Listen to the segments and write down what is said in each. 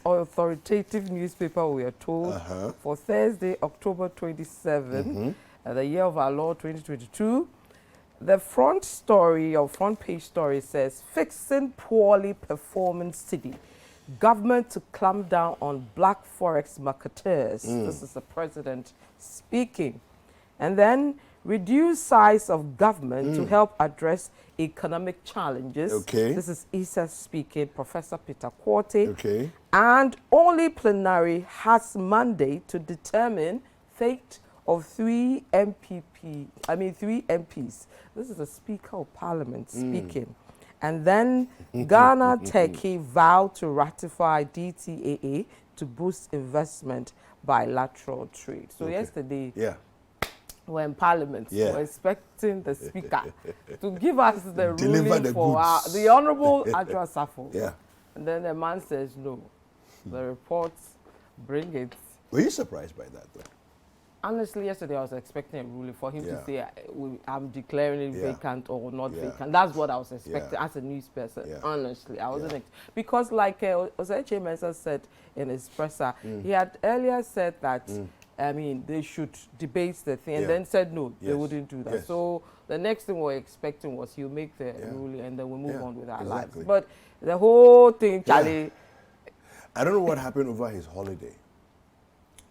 most authoritative newspaper, we are told, for Thursday, October 27, the year of our Lord 2022. The front story or front page story says, fixing poorly performing Citi. Government to clamp down on black forex marketers. This is the president speaking. And then reduce size of government to help address economic challenges. This is ISA speaking, Professor Peter Quartey. And only plenary has mandate to determine fate of three MPs. This is the Speaker of Parliament speaking. And then Ghana Turkey vow to ratify DTAA to boost investment bilateral trade. So yesterday, we're in Parliament. We're expecting the Speaker to give us the ruling for the Honourable Adra Safo. And then the man says no. The reports bring it. Were you surprised by that, though? Honestly, yesterday I was expecting a ruling for him to say, I'm declaring it vacant or not vacant. That's what I was expecting as a news person. Honestly, I wasn't. Because like Oseche Mensah said in his presser, he had earlier said that, I mean, they should debate the thing and then said no, they wouldn't do that. So the next thing we were expecting was he'll make the ruling and then we'll move on with our lives. But the whole thing, Charlie... I don't know what happened over his holiday.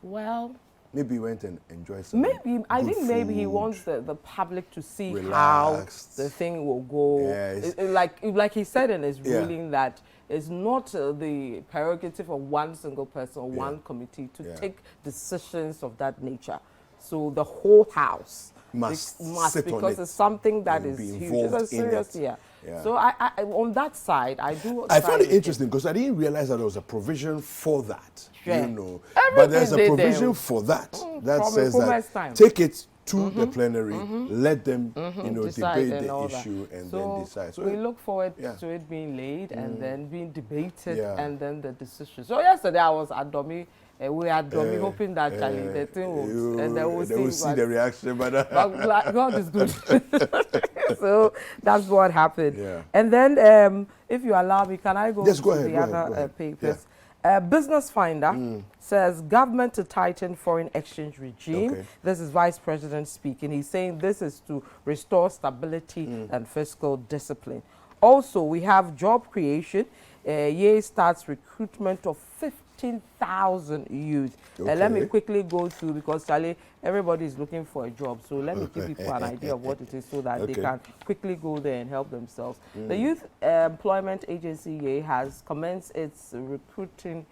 Well... Maybe he went and enjoyed some I think maybe he wants the public to see how the thing will go. Like he said in his ruling that it's not the prerogative of one single person or one committee to take decisions of that nature. So the whole house must because it's something that is huge. It's serious, So I on that side, I find it interesting because I didn't realize that there was a provision for that. You know, but there's a provision for that that says that take it to the plenary, let them debate the issue and then decide. So we look forward to it being laid and then being debated and then the decision. So yesterday I was at Domi. We had Domi hoping that the thing will, and then we'll see the reaction. But God is good. So that's what happened. And then, if you allow me, can I go to the other papers? Business Finder says government to tighten foreign exchange regime. This is Vice President speaking. He's saying this is to restore stability and fiscal discipline. Also, we have job creation. Ye starts recruitment of 15,000 youth. Let me quickly go through because Charlie, everybody is looking for a job. So let me give people an idea of what it is so that they can quickly go there and help themselves. The Youth Employment Agency Ye has commenced its recruiting.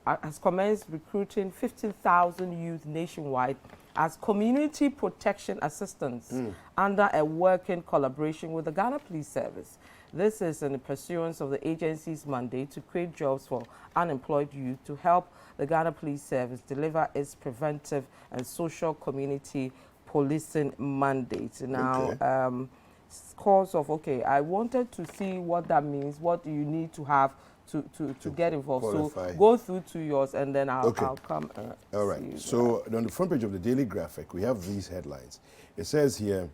Has commenced recruiting 15,000 youth nationwide as community protection assistants under a working collaboration with the Ghana Police Service. This is in pursuance of the agency's mandate to create jobs for unemployed youth to help the Ghana Police Service deliver its preventive and social community policing mandate. Now, cause of, I wanted to see what that means. What do you need to have to get involved? Qualify. So go through to yours and then I'll come. All right. So on the front page of the Daily Graphic, we have these headlines. It says here,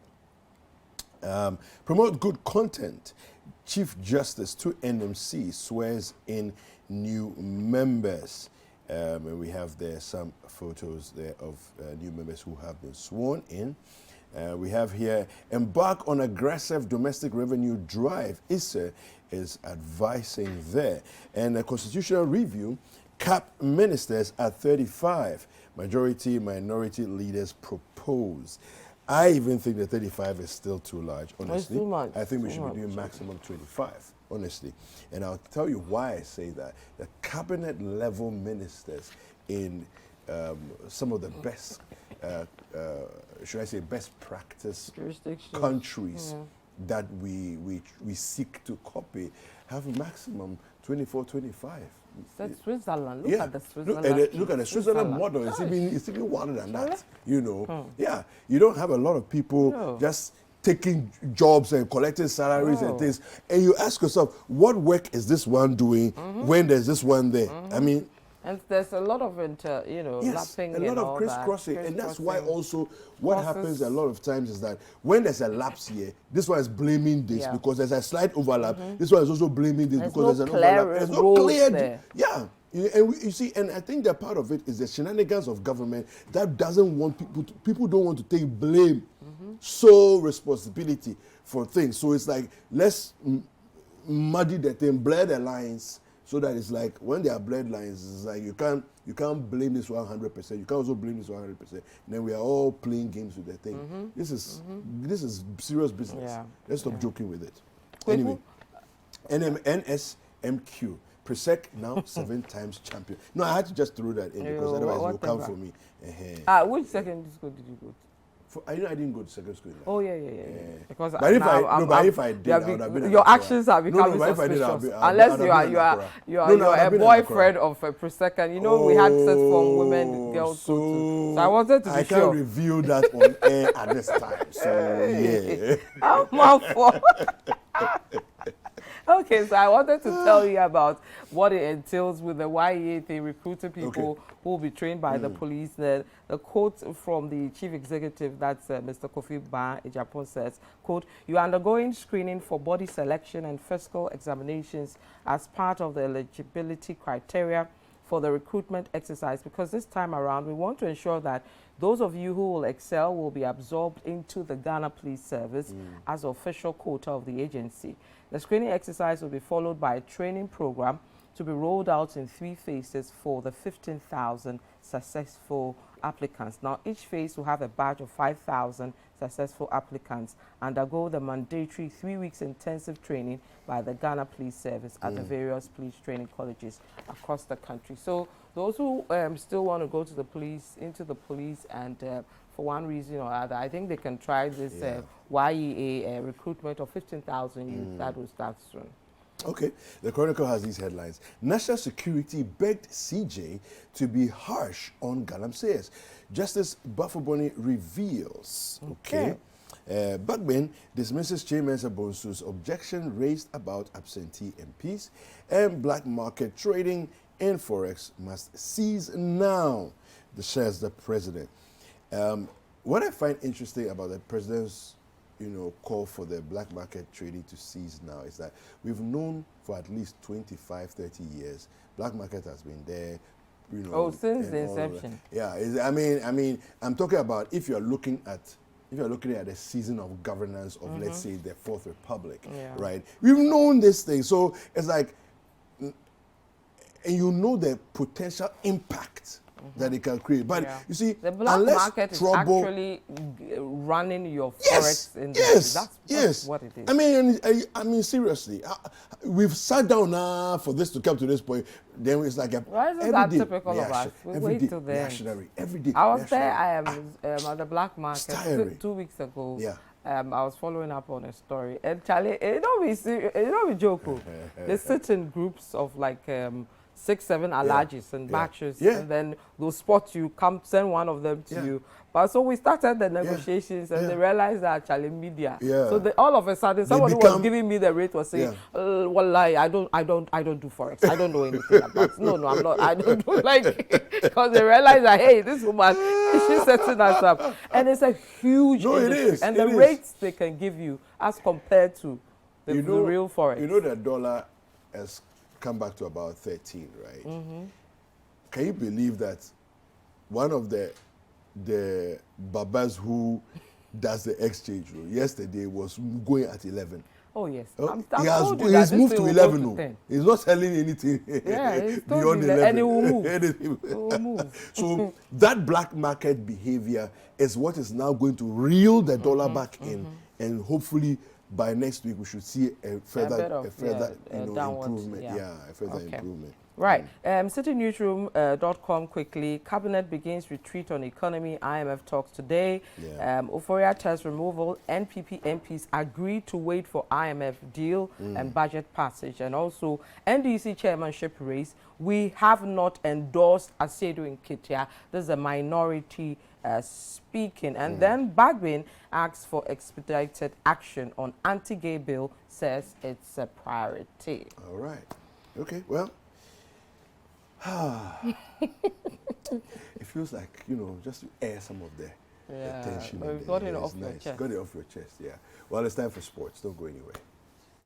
promote good content. Chief Justice to NMC swears in new members. And we have there some photos there of new members who have been sworn in. We have here, embark on aggressive domestic revenue drive. ISA is advising there. And a constitutional review, cap ministers at 35. Majority, minority leaders propose. I even think that 35 is still too large, honestly. Too much. I think we should be doing maximum 25, honestly. And I'll tell you why I say that. The cabinet level ministers in some of the best, should I say, best practice countries that we seek to copy have a maximum 24, 25. That's Switzerland. Look at the Switzerland. Look at the Switzerland model. It's even wilder than that. You know, you don't have a lot of people just taking jobs and collecting salaries and things. And you ask yourself, what work is this one doing when there's this one there? I mean. And there's a lot of lapping a lot of crisscrossing, and that's why also what happens a lot of times is that when there's a lapse here, this one is blaming this because there's a slight overlap. This one is also blaming this because there's an overlap. There's no clear. You see, and I think that part of it is the shenanigans of government that doesn't want people don't want to take blame, sole responsibility for things. So it's like, let's muddy the thing, blur the lines, so that it's like, when there are blurred lines, it's like you can't blame this 100%. You can't also blame this 100%. Then we are all playing games with the thing. This is serious business. Yeah. Let's stop joking with it. Anyway, NSMQ. Presec now 7 times champion. No, I had to just throw that in because otherwise it will come for me. Which secondary school did you go to? I didn't go to secondary school. Oh yeah. Because but if I did, I would have been. Your actions are becoming suspicious. Unless you are a boyfriend of a Presec, and you know we had set from women, girls. So I wanted to be sure. I can't reveal that on air at this time. So yeah. I'm out for. Okay, so I wanted to tell you about what it entails with the YEA thing, recruiting people who will be trained by the police. The quote from the chief executive, that's Mr. Kofi Ba Ejapon, says, quote, "You are undergoing screening for body selection and physical examinations as part of the eligibility criteria for the recruitment exercise, because this time around we want to ensure that those of you who will excel will be absorbed into the Ghana Police Service as official quota of the agency. The screening exercise will be followed by a training program to be rolled out in 3 phases for the 15,000 successful applicants. Now, each phase will have a batch of 5,000 successful applicants undergo the mandatory 3 weeks intensive training by the Ghana Police Service at the various police training colleges across the country. So those who still want to go to the police, and for one reason or other, I think they can try this YEA recruitment of 15,000 youth that will start soon. Okay, the Chronicle has these headlines. National Security begged CJ to be harsh on Galamsey's. Justice Bafoboni reveals. Okay. Bagman dismisses Chairman Sabonsu's objection raised about absentee MPs, and black market trading in Forex must cease now, says the president. What I find interesting about the president's call for the black market trading to cease now is that we've known for at least 25, 30 years, black market has been there, since the inception. Yeah, I mean, I'm talking about if you're looking at the season of governance of, let's say, the Fourth Republic, right? We've known this thing, so it's like, and you know the potential impact that it can create. But you see, the black market is actually running your forex industry. That's what it is. I mean, seriously, we've sat down now for this to come to this point. Then it's like why isn't that typical of us? We wait till then. Every day. I was there. I am at the black market 2 weeks ago. Yeah. I was following up on a story, and Charlie, it don't be serious, it don't be joking. They sit in groups of like 6, 7 allergies and matches, and then they'll spot you, send one of them to you. But so we started the negotiations, and they realized that actually media. So all of a sudden, someone who was giving me the rate was saying, "Wallahi, I don't do forex. I don't know anything about it. No, I'm not. I don't do because they realized that hey, this woman, she's setting us up, and it's a huge industry, and the rates they can give you as compared to the real forex. You know the dollar has come back to about 13, right? Can you believe that one of the babas who does the exchange yesterday was going at 11? Oh yes, he's moved to 11. He's not selling anything beyond 11. And it will move. So that black market behavior is what is now going to reel the dollar back in, and hopefully by next week we should see a further improvement. A further improvement. Right. CitiNewsroom.com quickly. Cabinet begins retreat on economy. IMF talks today. Euphoria test removal. NPP MPs agree to wait for IMF deal and budget passage. And also NDC chairmanship race. We have not endorsed Asedu Nketia. This is a minority speaking. And then Bagbin asks for expedited action on anti-gay bill, says it's a priority. All right. Okay, well, it feels like, just to air some of the tension. We've got it off your chest. Got it off your chest, yeah. Well, it's time for sports. Don't go anywhere.